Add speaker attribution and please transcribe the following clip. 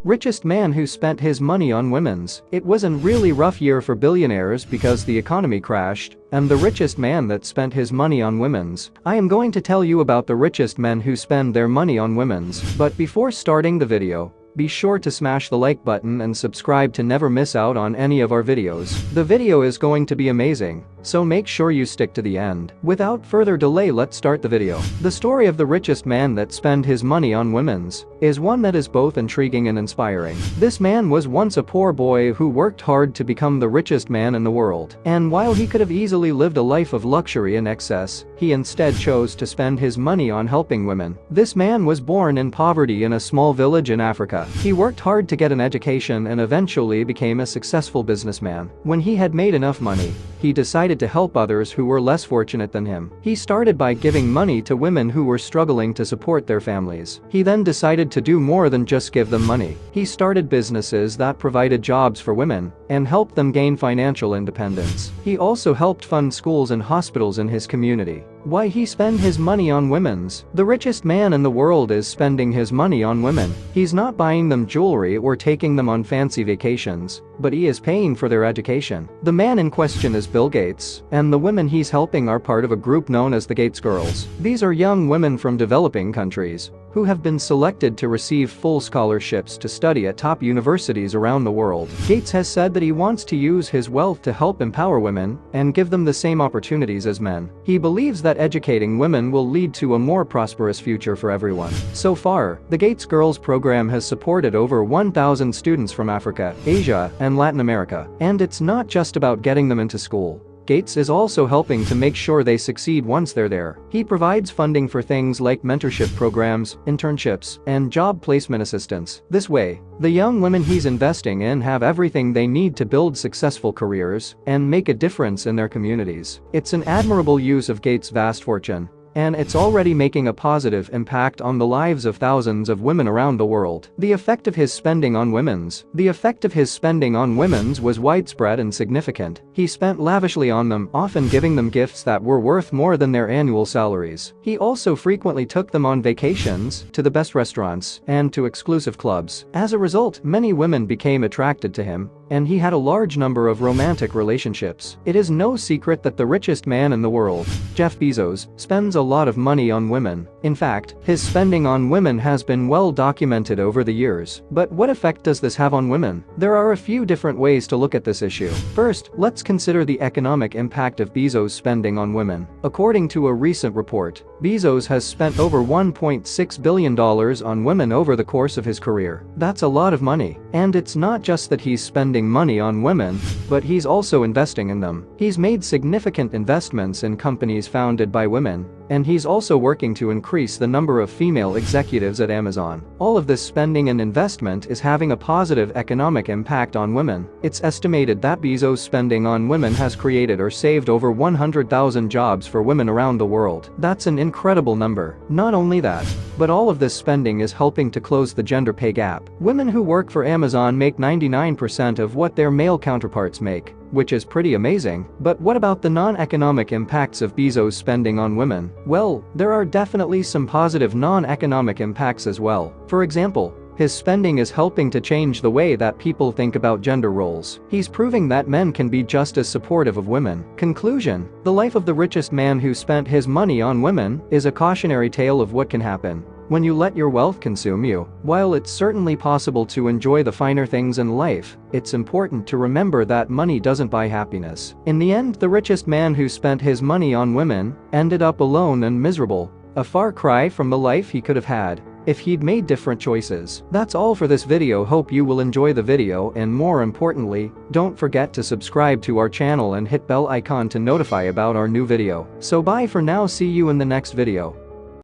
Speaker 1: Richest man who spent his money on women's. It was a really rough year for billionaires because the economy crashed, and the richest man that spent his money on women's. I am going to tell you about the richest men who spend their money on women's. But before starting the video, be sure to smash the like button and subscribe to never miss out on any of our videos. The video is going to be amazing, so make sure you stick to the end. Without further delay, let's start the video. The story of the richest man that spent his money on women's is one that is both intriguing and inspiring. This man was once a poor boy who worked hard to become the richest man in the world. And while he could have easily lived a life of luxury and excess, he instead chose to spend his money on helping women. This man was born in poverty in a small village in Africa. He worked hard to get an education and eventually became a successful businessman. When he had made enough money, he decided to help others who were less fortunate than him. He started by giving money to women who were struggling to support their families. He then decided to do more than just give them money. He started businesses that provided jobs for women and helped them gain financial independence. He also helped fund schools and hospitals in his community. Why he spend his money on women's? The richest man in the world is spending his money on women. He's not buying them jewelry or taking them on fancy vacations, but he is paying for their education. The man in question is Bill Gates, and the women he's helping are part of a group known as the Gates Girls. These are young women from developing countries who have been selected to receive full scholarships to study at top universities around the world. Gates has said that he wants to use his wealth to help empower women and give them the same opportunities as men. He believes that educating women will lead to a more prosperous future for everyone. So far, the Gates Girls program has supported over 1,000 students from Africa, Asia, and Latin America. And it's not just about getting them into school. Gates is also helping to make sure they succeed once they're there. He provides funding for things like mentorship programs, internships, and job placement assistance. This way, the young women he's investing in have everything they need to build successful careers and make a difference in their communities. It's an admirable use of Gates' vast fortune, and it's already making a positive impact on the lives of thousands of women around the world. The effect of his spending on women's. The effect of his spending on women's was widespread and significant. He spent lavishly on them, often giving them gifts that were worth more than their annual salaries. He also frequently took them on vacations, to the best restaurants, and to exclusive clubs. As a result, many women became attracted to him, and he had a large number of romantic relationships. It is no secret that the richest man in the world, Jeff Bezos, spends a lot of money on women. In fact, his spending on women has been well documented over the years. But what effect does this have on women? There are a few different ways to look at this issue. First, let's consider the economic impact of Bezos' spending on women. According to a recent report, Bezos has spent over $1.6 billion on women over the course of his career. That's a lot of money. And it's not just that he's spending money on women, but he's also investing in them. He's made significant investments in companies founded by women, and he's also working to increase the number of female executives at Amazon. All of this spending and investment is having a positive economic impact on women. It's estimated that Bezos' spending on women has created or saved over 100,000 jobs for women around the world. That's an incredible number. Not only that, but all of this spending is helping to close the gender pay gap. Women who work for Amazon make 99% of what their male counterparts make, which is pretty amazing. But what about the non-economic impacts of Bezos' spending on women? Well, there are definitely some positive non-economic impacts as well. For example, his spending is helping to change the way that people think about gender roles. He's proving that men can be just as supportive of women. Conclusion: the life of the richest man who spent his money on women is a cautionary tale of what can happen when you let your wealth consume you. While it's certainly possible to enjoy the finer things in life, it's important to remember that money doesn't buy happiness. In the end, the richest man who spent his money on women ended up alone and miserable, a far cry from the life he could have had if he'd made different choices. That's all for this video. Hope you will enjoy the video, and more importantly, don't forget to subscribe to our channel and hit bell icon to notify about our new video. So bye for now, see you in the next video.